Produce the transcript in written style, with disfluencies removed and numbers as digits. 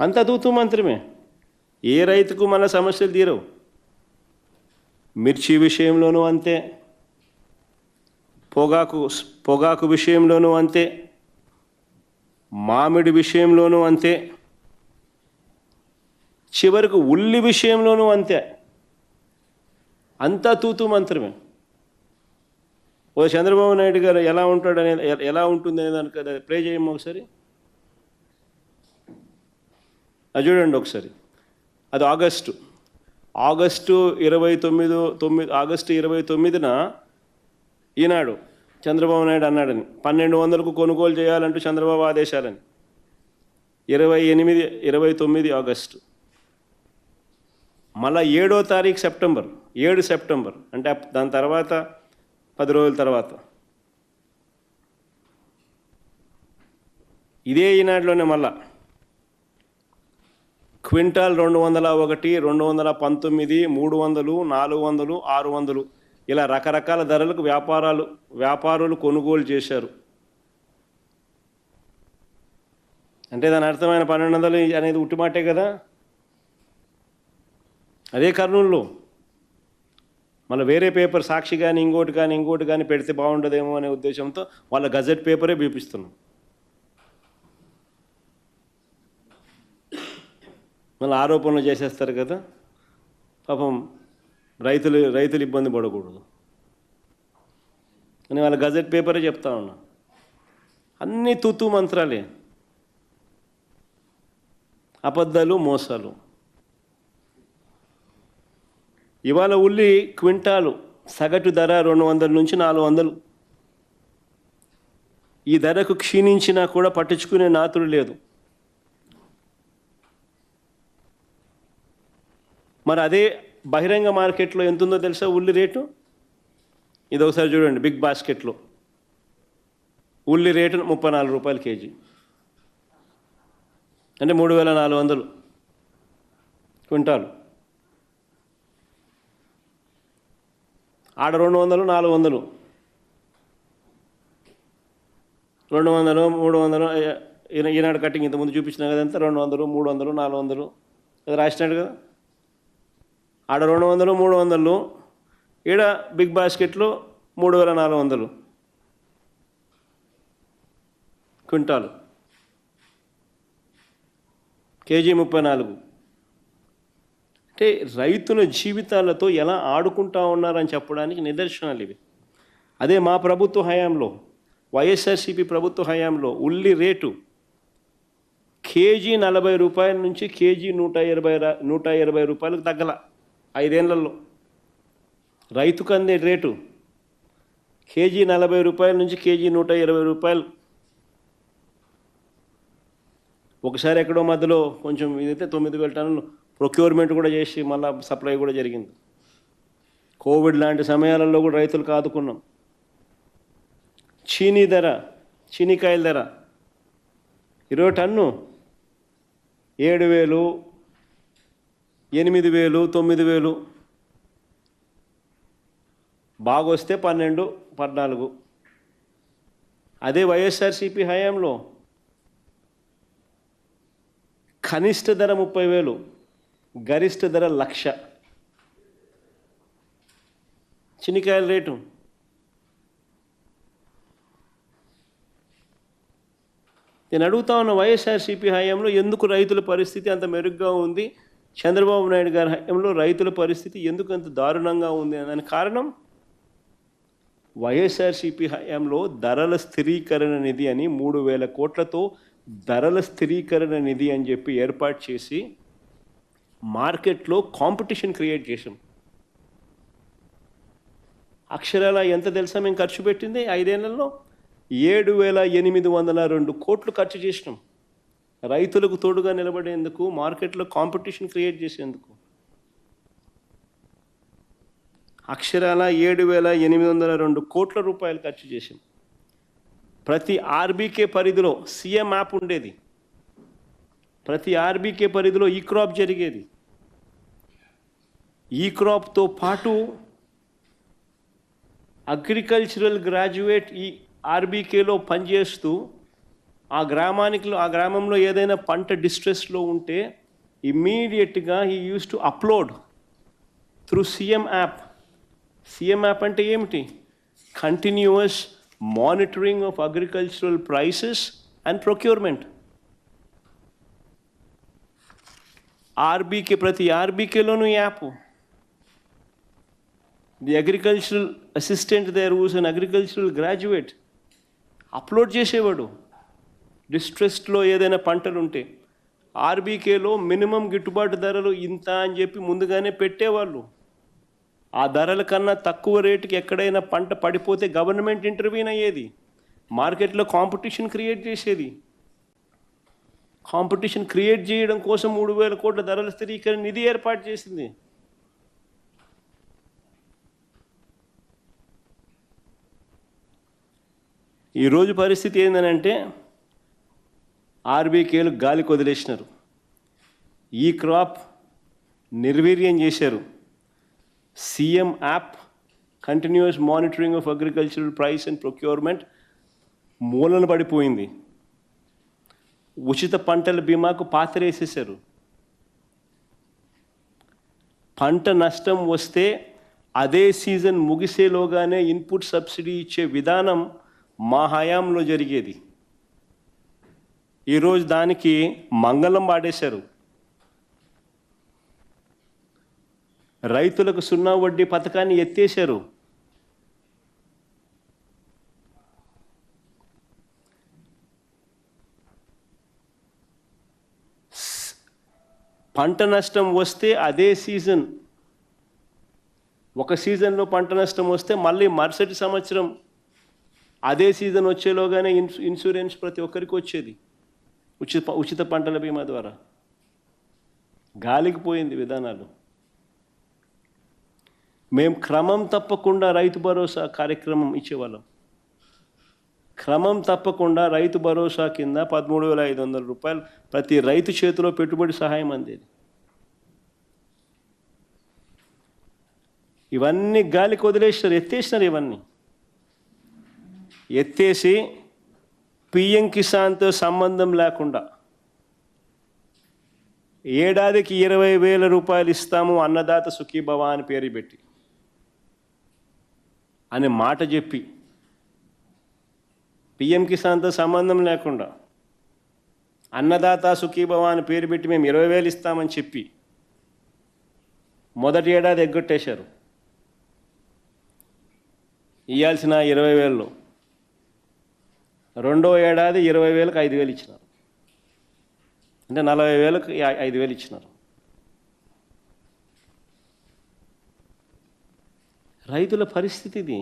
అంతా తూతూ మంత్రమే. ఏ రైతుకు మన సమస్యలు తీరవు. మిర్చి విషయంలోనూ అంతే, పొగాకు విషయంలోనూ అంతే, మామిడి విషయంలోనూ అంతే, చివరకు ఉల్లి విషయంలోనూ అంతే. అంతా తూతూ మంత్రమే. ఓ చంద్రబాబు నాయుడు గారు ఎలా ఉంటాడనే, ఎలా ఉంటుంది అనే దానికి ప్లే చేయము ఒకసారి. అది చూడండి ఒకసారి. అది ఆగస్టు 29న ఈనాడు చంద్రబాబు నాయుడు అన్నాడని 1200కు కొనుగోలు చేయాలంటూ చంద్రబాబు ఆదేశాలని. 29 ఆగస్టు. మళ్ళా 7వ తారీఖు సెప్టెంబర్, 7 సెప్టెంబర్ అంటే దాని తర్వాత 10 రోజుల తర్వాత ఇదే ఈనాడులోనే మళ్ళా క్వింటాల్ 201, 219, 300, 400, 600 ఇలా రకరకాల ధరలకు వ్యాపారులు కొనుగోలు చేశారు. అంటే దాని అర్థమైన 1200 అనేది ఉట్టిమాటే కదా. అదే కర్నూలులో మళ్ళీ వేరే పేపర్ సాక్షి కానీ ఇంకోటి కానీ పెడితే బాగుండదేమో అనే ఉద్దేశంతో వాళ్ళ గజెట్ పేపరే చూపిస్తున్నాం. మళ్ళీ ఆరోపణలు చేసేస్తారు కదా. పాపం రైతులు ఇబ్బంది పడకూడదు అని వాళ్ళ గజెట్ పేపరే చెప్తా ఉన్నా. అన్నీ తూతూ మంత్రాలే, అబద్ధాలు, మోసాలు. ఇవాళ ఉల్లి క్వింటాలు సగటు ధర 200 నుంచి 400. ఈ ధరకు క్షీణించినా కూడా పట్టించుకునే నాతుడు లేదు. మరి అదే బహిరంగ మార్కెట్లో ఎంత ఉందో తెలుసా ఉల్లి రేటు? ఇది ఒకసారి చూడండి. బిగ్ బాస్కెట్లో ఉల్లి రేటు 34 రూపాయలు కేజీ, అంటే 3400 క్వింటాలు. ఆడ 200, 400, 200, 300. ఈనాడు కట్టింగ్ ఇంతకుముందు చూపించిన కదంతా 200, 300, 400 అది రాసినాడు కదా. ఆడ 200, 300, ఈడ బిగ్ బాస్కెట్లో 3400 క్వింటాలు, కేజీ 34. అంటే రైతుల జీవితాలతో ఎలా ఆడుకుంటా ఉన్నారని చెప్పడానికి నిదర్శనాలు ఇవి. అదే మా ప్రభుత్వ హయాంలో, వైఎస్ఆర్సీపీ ప్రభుత్వ హయాంలో ఉల్లి రేటు కేజీ 40 రూపాయల నుంచి కేజీ 120 రూపాయలకు తగ్గల. 5 ఏళ్లలో రైతుకు అందే రేటు కేజీ 40 రూపాయల నుంచి కేజీ 120 రూపాయలు. ఒకసారి ఎక్కడో మధ్యలో కొంచెం ఇదైతే 9,000 టన్నులు ప్రొక్యూర్మెంట్ కూడా చేసి మళ్ళీ సప్లై కూడా జరిగింది. కోవిడ్ లాంటి సమయాలలో కూడా రైతులకు ఆదుకున్నాం. చీనీకాయల ధర 20 టన్ను 7,000, 8,000, 9,000, బాగొస్తే 12, 14. అదే వైఎస్ఆర్సీపీ హయాంలో కనిష్ట ధర 30,000, గరిష్ట ధర 1,00,000 చినికాయల రేటు. నేను అడుగుతా ఉన్న వైఎస్ఆర్సీపీ హయాంలో ఎందుకు రైతుల పరిస్థితి అంత మెరుగ్గా ఉంది, చంద్రబాబు నాయుడు గారి హయాంలో రైతుల పరిస్థితి ఎందుకు అంత దారుణంగా ఉంది అనే దానికి కారణం వైఎస్ఆర్సీపీ హయాంలో ధరల స్థిరీకరణ నిధి అని 3,000 కోట్లతో ధరల స్థిరీకరణ నిధి అని చెప్పి ఏర్పాటు చేసి మార్కెట్లో కాంపిటీషన్ క్రియేట్ చేసాం. అక్షరాల ఎంత తెలుసా మేము ఖర్చు పెట్టింది 5 ఏళ్లలో? 7,802 కోట్లు ఖర్చు చేసినాం రైతులకు తోడుగా నిలబడేందుకు, మార్కెట్లో కాంపిటీషన్ క్రియేట్ చేసేందుకు. అక్షరాల 7,802 కోట్ల రూపాయలు ఖర్చు చేసాం. ప్రతి ఆర్బీకే పరిధిలో సీఎం యాప్ ఉండేది, ప్రతి ఆర్బీకే పరిధిలో ఈ క్రాప్ జరిగేది. ఈ క్రాప్తో పాటు అగ్రికల్చరల్ గ్రాడ్యుయేట్ ఈ ఆర్బీకేలో పనిచేస్తూ ఆ గ్రామంలో ఏదైనా పంట డిస్ట్రెస్లో ఉంటే ఇమ్మీడియట్గా he uses to upload through CM app. CM app అంటే ఏమిటి? Continuous monitoring of agricultural prices and procurement. ప్రతి ఆర్బీకేలోనూ app. The agricultural assistant there who's an agricultural graduate upload చేసేవాడు. డిస్ట్రెస్లో ఏదైనా పంటలు ఉంటే ఆర్బీకేలో మినిమం గిట్టుబాటు ధరలు ఇంత అని చెప్పి ముందుగానే పెట్టేవాళ్ళు. ఆ ధరల కన్నా తక్కువ రేటుకి ఎక్కడైనా పంట పడిపోతే గవర్నమెంట్ ఇంటర్వ్యూన్ అయ్యేది. మార్కెట్లో కాంపిటీషన్ క్రియేట్ చేసేది. కాంపిటీషన్ క్రియేట్ చేయడం కోసం 3,000 కోట్ల ధరల స్థిరీకరణ నిధి ఏర్పాటు చేసింది. ఈరోజు పరిస్థితి ఏంటంటే ఆర్బీకేలు గాలికి వదిలేసినారు. ఈ క్రాప్ నిర్వీర్యం చేశారు. CM app continuous monitoring of agricultural price and procurement మూలన పడిపోయింది. ఉచిత పంటల బీమాకు పాతరేసేశారు. పంట నష్టం వస్తే అదే సీజన్ ముగిసేలోగానే ఇన్పుట్ సబ్సిడీ ఇచ్చే విధానం మా హయాంలో జరిగేది. ఈరోజు దానికి మంగళం పాడేశారు. రైతులకు 0 వడ్డీ పథకాన్ని ఎత్తేశారు. పంట నష్టం వస్తే అదే సీజన్, ఒక సీజన్లో పంట నష్టం వస్తే మళ్ళీ మరుసటి సంవత్సరం అదే సీజన్ వచ్చేలోగానే ఇన్సూరెన్స్ ప్రతి ఒక్కరికి వచ్చేది ఉచిత పంటల బీమా ద్వారా. గాలికి పోయింది విధానాలు. మేము క్రమం తప్పకుండా రైతు భరోసా కార్యక్రమం ఇచ్చేవాళ్ళం. క్రమం తప్పకుండా రైతు భరోసా కింద 13,500 రూపాయలు ప్రతి రైతు చేతిలో పెట్టుబడి సహాయం అందేది. ఇవన్నీ గాలికి వదిలేసినారు, ఎత్తేసినారు. ఇవన్నీ ఎత్తేసి పిఎం కిసాన్తో సంబంధం లేకుండా ఏడాదికి 20,000 రూపాయలు ఇస్తాము అన్నదాత సుఖీభవ అని పేరు పెట్టి అనే మాట చెప్పి, పిఎం కిసాన్తో సంబంధం లేకుండా అన్నదాత సుఖీభవ అని పేరు పెట్టి మేము 20,000 ఇస్తామని చెప్పి మొదటి ఏడాది ఎగ్గొట్టేశారు. ఇవ్వాల్సిన 20,000లో రెండో ఏడాది 20,000కి 5,000 ఇచ్చినారు. అంటే 40,000కి 5,000 ఇచ్చినారు. రైతుల పరిస్థితి ఇది.